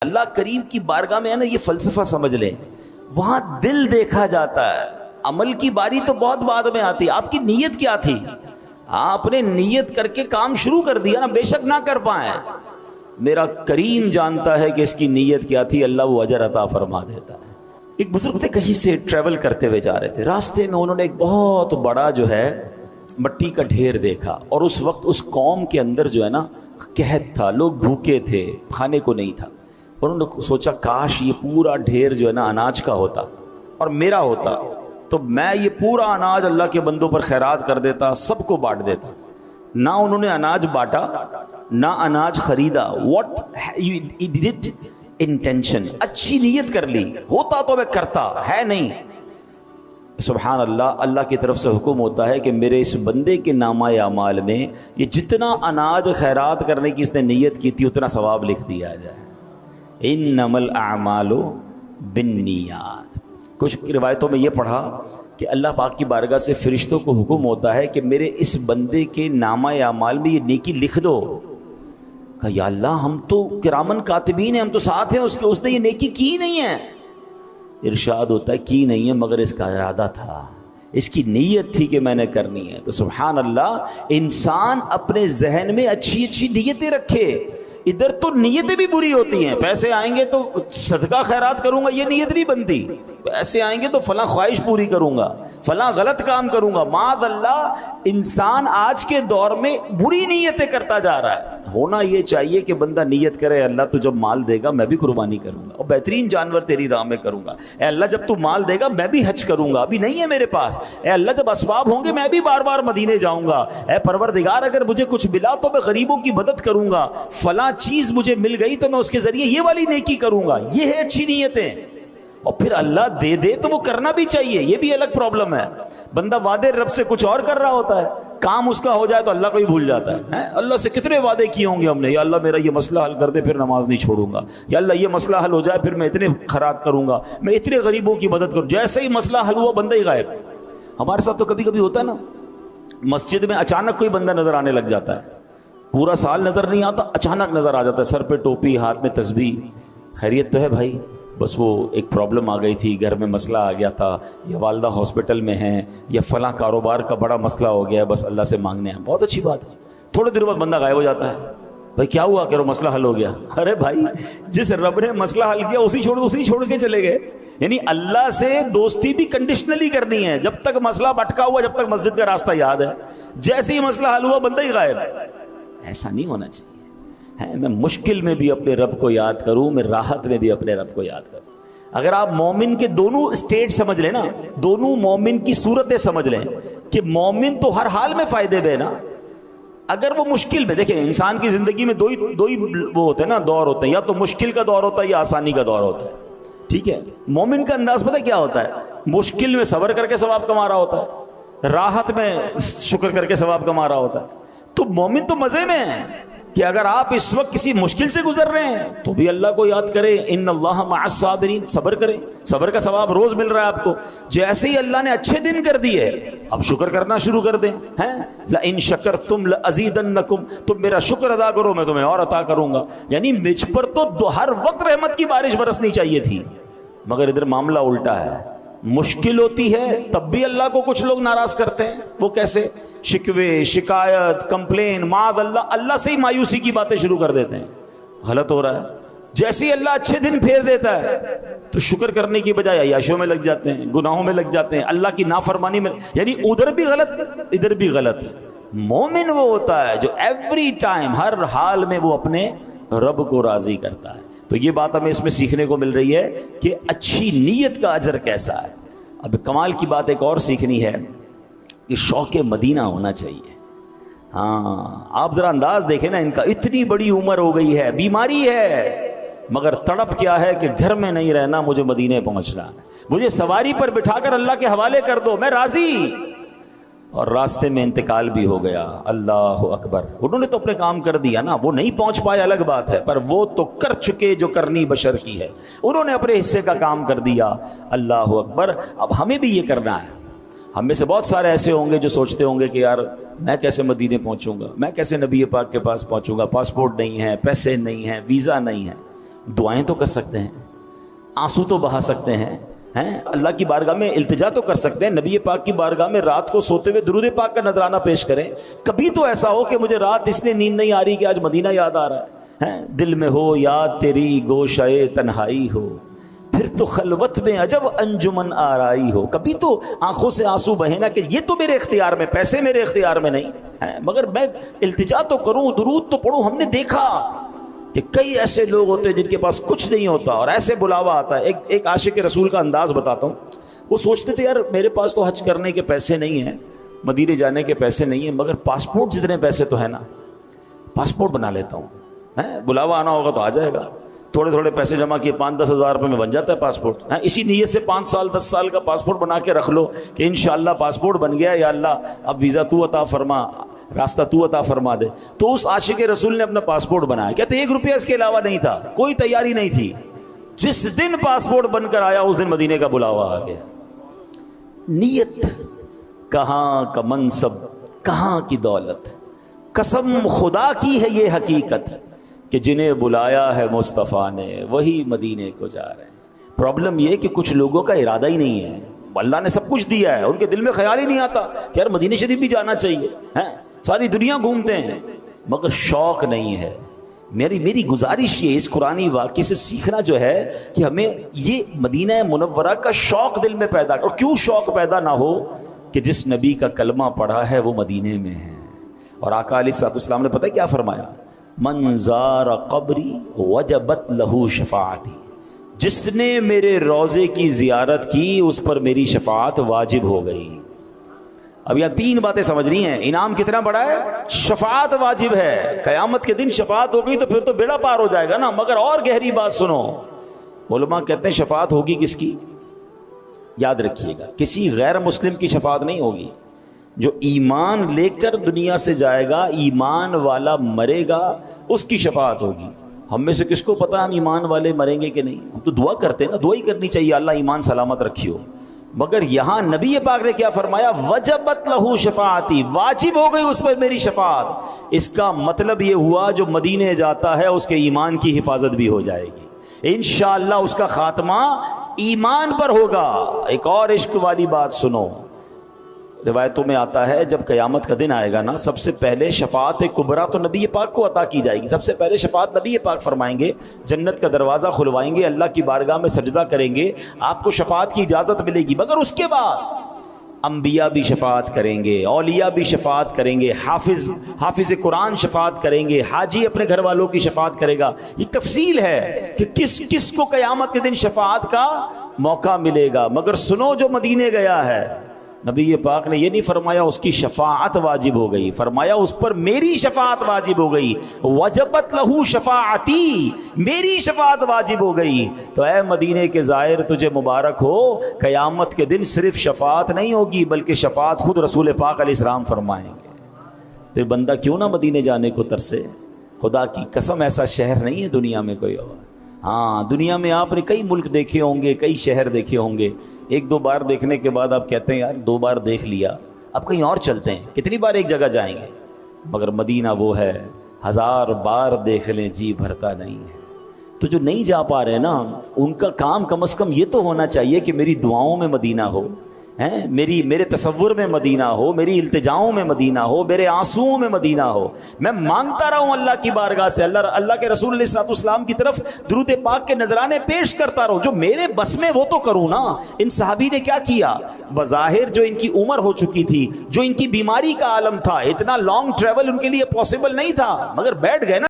اللہ کریم کی بارگاہ میں ہے نا، یہ فلسفہ سمجھ لیں، وہاں دل دیکھا جاتا ہے، عمل کی باری تو بہت بعد میں آتی ہے۔ آپ کی نیت کیا تھی؟ آپ نے نیت کر کے کام شروع کر دیا نا، بے شک نہ کر پائیں، میرا کریم جانتا ہے کہ اس کی نیت کیا تھی، اللہ وہ اجر عطا فرما دیتا ہے۔ ایک بزرگ تھے، کہیں سے ٹریول کرتے ہوئے جا رہے تھے، راستے میں انہوں نے ایک بہت بڑا جو ہے مٹی کا ڈھیر دیکھا، اور اس وقت اس قوم کے اندر جو ہے نا قحط تھا، لوگ بھوکے تھے، کھانے کو نہیں تھا۔ انہوں نے سوچا کاش یہ پورا ڈھیر جو ہے نا اناج کا ہوتا اور میرا ہوتا، تو میں یہ پورا اناج اللہ کے بندوں پر خیرات کر دیتا، سب کو بانٹ دیتا۔ نہ انہوں نے اناج بانٹا، نہ اناج خریدا۔ What you did it intention, اچھی نیت کر لی، ہوتا تو میں کرتا، ہے نہیں۔ سبحان اللہ، اللہ کی طرف سے حکم ہوتا ہے کہ میرے اس بندے کے نامہ اعمال میں یہ جتنا اناج خیرات کرنے کی اس نے نیت کی تھی اتنا ثواب لکھ دیا جائے۔ انما الاعمال بالنیات۔ کچھ روایتوں میں یہ پڑھا کہ اللہ پاک کی بارگاہ سے فرشتوں کو حکم ہوتا ہے کہ میرے اس بندے کے نامہ اعمال میں یہ نیکی لکھ دو۔ کہا یا اللہ ہم تو کرامن کاتبین ہیں، ہم تو ساتھ ہیں اس نے یہ نیکی کی نہیں ہے۔ ارشاد ہوتا ہے کی نہیں ہے مگر اس کا ارادہ تھا، اس کی نیت تھی کہ میں نے کرنی ہے۔ تو سبحان اللہ، انسان اپنے ذہن میں اچھی اچھی نیتیں رکھے۔ ادھر تو نیتیں بھی بری ہوتی ہیں، پیسے آئیں گے تو صدقہ خیرات کروں گا، یہ نیت نہیں بنتی۔ پیسے آئیں گے تو فلاں خواہش پوری کروں گا، فلاں غلط کام کروں گا۔ معاذ اللہ، انسان آج کے دور میں بری نیتیں کرتا جا رہا ہے۔ ہونا یہ چاہیے کہ بندہ نیت کرے اللہ تو جب مال دے گا میں بھی قربانی کروں گا اور بہترین جانور تیری راہ میں کروں گا۔ اے اللہ جب تو مال دے گا میں بھی حج کروں گا، ابھی نہیں ہے میرے پاس۔ اے اللہ جب اسباب ہوں گے میں بھی بار بار مدینے جاؤں گا۔ اے پروردگار اگر مجھے کچھ ملا تو میں غریبوں کی مدد کروں گا، فلاں چیز مجھے مل گئی تو میں اس کے ذریعے یہ والی نیکی کروں گا۔ یہ ہے اچھی نیتیں۔ اور پھر اللہ دے دے تو وہ کرنا بھی چاہیے، یہ بھی الگ پرابلم ہے۔ بندہ وعدے رب سے کچھ اور کر رہا ہوتا ہے، کام اس کا ہو جائے تو اللہ کو ہی بھول جاتا ہے۔ اللہ سے کتنے وعدے کیے ہوں گے ہم نے، یا اللہ میرا یہ مسئلہ حل کر دے پھر نماز نہیں چھوڑوں گا، یا اللہ یہ مسئلہ حل ہو جائے پھر میں اتنے خیرات کروں گا، میں اتنے غریبوں کی مدد کروں۔ جیسے ہی مسئلہ حل ہوا بندہ ہی غائب۔ ہمارے ساتھ تو کبھی کبھی ہوتا ہے نا، مسجد میں اچانک کوئی بندہ نظر آنے لگ جاتا ہے، پورا سال نظر نہیں آتا، اچانک نظر آ جاتا ہے، سر پہ ٹوپی، ہاتھ میں تسبیح۔ خیریت تو ہے بھائی؟ بس وہ ایک پرابلم آ گئی تھی، گھر میں مسئلہ آ گیا تھا، یا والدہ ہاسپٹل میں ہیں، یا فلاں کاروبار کا بڑا مسئلہ ہو گیا ہے، بس اللہ سے مانگنے ہیں۔ بہت اچھی بات ہے۔ تھوڑے دیر بعد بندہ غائب ہو جاتا ہے۔ بھائی کیا ہوا؟ کہ وہ مسئلہ حل ہو گیا۔ ارے بھائی جس رب نے مسئلہ حل کیا اسی چھوڑ کے چلے گئے۔ یعنی اللہ سے دوستی بھی کنڈیشنلی کرنی ہے، جب تک مسئلہ بٹکا ہوا، جب تک مسجد کا راستہ یاد ہے، جیسے ہی مسئلہ حل ہوا بندہ ہی غائب۔ ایسا نہیں ہونا چاہیے۔ میں مشکل میں بھی اپنے رب کو یاد کروں، میں راحت میں بھی اپنے رب کو یاد کروں۔ اگر آپ مومن کے دونوں اسٹیٹ سمجھ لیں نا، دونوں مومن کی صورتیں سمجھ لیں کہ مومن تو ہر حال میں فائدے میں نا، اگر وہ مشکل میں، دیکھیں انسان کی زندگی میں دو ہی وہ ہوتے ہیں نا، دور ہوتے ہیں، یا تو مشکل کا دور ہوتا ہے یا آسانی کا دور ہوتا ہے، ٹھیک ہے؟ مومن کا انداز پتہ کیا ہوتا ہے؟ مشکل میں صبر کر کے ثواب کما رہا ہوتا ہے، راحت میں شکر کر کے ثواب کما رہا ہوتا ہے۔ تو مومن تو مزے میں ہے کہ اگر آپ اس وقت کسی مشکل سے گزر رہے ہیں تو بھی اللہ کو یاد کریں، ان اللہ مع الصابرین، صبر کریں، صبر کا ثواب روز مل رہا ہے آپ کو۔ جیسے ہی اللہ نے اچھے دن کر دیے اب شکر کرنا شروع کر دیں، ہیں لئن شکرتم لازیدنکم، تم میرا شکر ادا کرو میں تمہیں اور عطا کروں گا۔ یعنی مجھ پر تو ہر وقت رحمت کی بارش برسنی چاہیے تھی، مگر ادھر معاملہ الٹا ہے۔ مشکل ہوتی ہے تب بھی اللہ کو کچھ لوگ ناراض کرتے ہیں۔ وہ کیسے؟ شکوے، شکایت، کمپلین، معاذ اللہ، اللہ سے ہی مایوسی کی باتیں شروع کر دیتے ہیں۔ غلط ہو رہا ہے۔ جیسے ہی اللہ اچھے دن پھیر دیتا ہے تو شکر کرنے کی بجائے عیاشیوں میں لگ جاتے ہیں، گناہوں میں لگ جاتے ہیں، اللہ کی نافرمانی میں، یعنی ادھر بھی غلط ادھر بھی غلط۔ مومن وہ ہوتا ہے جو ایوری ٹائم، ہر حال میں وہ اپنے رب کو راضی کرتا ہے۔ تو یہ بات ہمیں اس میں سیکھنے کو مل رہی ہے کہ اچھی نیت کا اجر کیسا ہے۔ اب کمال کی بات ایک اور سیکھنی ہے کہ شوق مدینہ ہونا چاہیے۔ ہاں آپ ذرا انداز دیکھیں نا ان کا، اتنی بڑی عمر ہو گئی ہے، بیماری ہے، مگر تڑپ کیا ہے کہ گھر میں نہیں رہنا، مجھے مدینے پہنچنا ہے، مجھے سواری پر بٹھا کر اللہ کے حوالے کر دو، میں راضی۔ اور راستے میں انتقال بھی ہو گیا، اللہ اکبر۔ انہوں نے تو اپنے کام کر دیا نا، وہ نہیں پہنچ پائے الگ بات ہے، پر وہ تو کر چکے جو کرنی بشر کی ہے، انہوں نے اپنے حصے کا کام کر دیا، اللہ اکبر۔ اب ہمیں بھی یہ کرنا ہے۔ ہم میں سے بہت سارے ایسے ہوں گے جو سوچتے ہوں گے کہ یار میں کیسے مدینے پہنچوں گا، میں کیسے نبی پاک کے پاس پہنچوں گا، پاسپورٹ نہیں ہے، پیسے نہیں ہیں، ویزا نہیں ہے۔ دعائیں تو کر سکتے ہیں, آنسو تو بہا سکتے ہیں, اللہ کی بارگاہ میں التجا تو کر سکتے ہیں, نبی پاک کی بارگاہ میں رات کو سوتے ہوئے درود پاک کا نذرانہ پیش کریں. کبھی تو ایسا ہو کہ مجھے رات اس لیے نیند نہیں آ رہی کہ آج مدینہ یاد آ رہا ہے, دل میں ہو یاد تیری گوشائے تنہائی ہو, پھر تو خلوت میں عجب انجمن آرائی ہو. کبھی تو آنکھوں سے آنسو بہے نا کہ یہ تو میرے اختیار میں, پیسے میرے اختیار میں نہیں ہیں, مگر میں التجا تو کروں, درود تو پڑھوں. ہم نے دیکھا کہ کئی ایسے لوگ ہوتے ہیں جن کے پاس کچھ نہیں ہوتا اور ایسے بلاوا آتا ہے. ایک عاشق رسول کا انداز بتاتا ہوں. وہ سوچتے تھے یار میرے پاس تو حج کرنے کے پیسے نہیں ہیں, مدینے جانے کے پیسے نہیں ہیں, مگر پاسپورٹ جتنے پیسے تو ہے نا, پاسپورٹ بنا لیتا ہوں, بلاوا آنا ہوگا تو آ جائے گا. تھوڑے تھوڑے پیسے جمع کیے, 5-10 ہزار روپے میں بن جاتا ہے پاسپورٹ. اسی نیت سے 5 سال 10 سال کا پاسپورٹ بنا کے رکھ لو کہ انشاءاللہ پاسپورٹ بن گیا, یا اللہ اب ویزا تو عطا فرما, راستہ تو عطا فرما دے. تو اس عاشق رسول نے اپنا پاسپورٹ بنایا. کہتے 1 روپیہ اس کے علاوہ نہیں تھا, کوئی تیاری نہیں تھی. جس دن پاسپورٹ بن کر آیا اس دن مدینے کا بلاوا آ گیا. نیت کہاں کا منصب, کہاں کی دولت, قسم خدا کی ہے یہ حقیقت کہ جنہیں بلایا ہے مصطفیٰ نے وہی مدینے کو جا رہے ہیں. پرابلم یہ کہ کچھ لوگوں کا ارادہ ہی نہیں ہے, اللہ نے سب کچھ دیا ہے, ان کے دل میں خیال ہی نہیں آتا کہ یار مدینہ شریف بھی جانا چاہیے, ساری دنیا گھومتے ہیں مگر شوق نہیں ہے. میری گزارش یہ اس قرآنی واقعے سے سیکھنا جو ہے کہ ہمیں یہ مدینہ منورہ کا شوق دل میں پیدا کر. اور کیوں شوق پیدا نہ ہو کہ جس نبی کا کلمہ پڑھا ہے وہ مدینے میں ہے. اور آقا علیہ الصلوۃ والسلام نے پتہ کیا فرمایا, من زار قبری وجبت لہو شفاعتی, جس نے میرے روضے کی زیارت کی اس پر میری شفاعت واجب ہو گئی. اب یہاں 3 باتیں سمجھنی ہیں. انعام کتنا بڑا ہے, شفاعت واجب ہے. قیامت کے دن شفاعت ہوگی تو پھر تو بیڑا پار ہو جائے گا نا. مگر اور گہری بات سنو, علماء کہتے ہیں شفاعت ہوگی کس کی, یاد رکھیے گا, کسی غیر مسلم کی شفاعت نہیں ہوگی. جو ایمان لے کر دنیا سے جائے گا, ایمان والا مرے گا, اس کی شفاعت ہوگی. ہم میں سے کس کو پتا ہم ایمان والے مریں گے کہ نہیں؟ ہم تو دعا کرتے ہیں نا, دعا ہی کرنی چاہیے اللہ ایمان سلامت رکھیو. مگر یہاں نبی پاک نے کیا فرمایا, وجبت لہو شفاعتی, واجب ہو گئی اس پر میری شفاعت. اس کا مطلب یہ ہوا جو مدینے جاتا ہے اس کے ایمان کی حفاظت بھی ہو جائے گی انشاءاللہ, اس کا خاتمہ ایمان پر ہوگا. ایک اور عشق والی بات سنو, روایتوں میں آتا ہے جب قیامت کا دن آئے گا نا, سب سے پہلے شفاعت کبریٰ تو نبی پاک کو عطا کی جائے گی. سب سے پہلے شفاعت نبی پاک فرمائیں گے, جنت کا دروازہ کھلوائیں گے, اللہ کی بارگاہ میں سجدہ کریں گے, آپ کو شفاعت کی اجازت ملے گی. مگر اس کے بعد انبیاء بھی شفاعت کریں گے, اولیاء بھی شفاعت کریں گے, حافظ قرآن شفاعت کریں گے, حاجی اپنے گھر والوں کی شفاعت کرے گا. یہ تفصیل ہے کہ کس کس کو قیامت کے دن شفاعت کا موقع ملے گا. مگر سنو, جو مدینے گیا ہے, نبی پاک نے یہ نہیں فرمایا اس کی شفاعت واجب ہو گئی, فرمایا اس پر میری شفاعت واجب ہو گئی. وجبت لہو شفاعتی, میری شفاعت واجب ہو گئی. تو اے مدینے کے زائر تجھے مبارک ہو, قیامت کے دن صرف شفاعت نہیں ہوگی بلکہ شفاعت خود رسول پاک علیہ السلام فرمائیں گے. پھر بندہ کیوں نہ مدینے جانے کو ترسے. خدا کی قسم ایسا شہر نہیں ہے دنیا میں کوئی اور. ہاں, دنیا میں آپ نے کئی ملک دیکھے ہوں گے, کئی شہر دیکھے ہوں گے, 1-2 بار دیکھنے کے بعد آپ کہتے ہیں یار 2 بار دیکھ لیا, اب کہیں اور چلتے ہیں. کتنی بار ایک جگہ جائیں گے. مگر مدینہ وہ ہے 1000 بار دیکھ لیں جی بھرتا نہیں ہے. تو جو نہیں جا پا رہے نا, ان کا کام کم از کم یہ تو ہونا چاہیے کہ میری دعاؤں میں مدینہ ہو, میرے تصور میں مدینہ ہو, میری التجاؤں میں مدینہ ہو, میرے آنسوؤں میں مدینہ ہو. میں مانگتا رہوں اللہ کی بارگاہ سے, اللہ کے رسول علیہ الصلوۃ والسلام کی طرف درود پاک کے نذرانے پیش کرتا رہوں. جو میرے بس میں وہ تو کروں نا. ان صحابی نے کیا کیا, بظاہر جو ان کی عمر ہو چکی تھی, جو ان کی بیماری کا عالم تھا, اتنا لانگ ٹریول ان کے لیے پاسبل نہیں تھا, مگر بیٹھ گئے نا.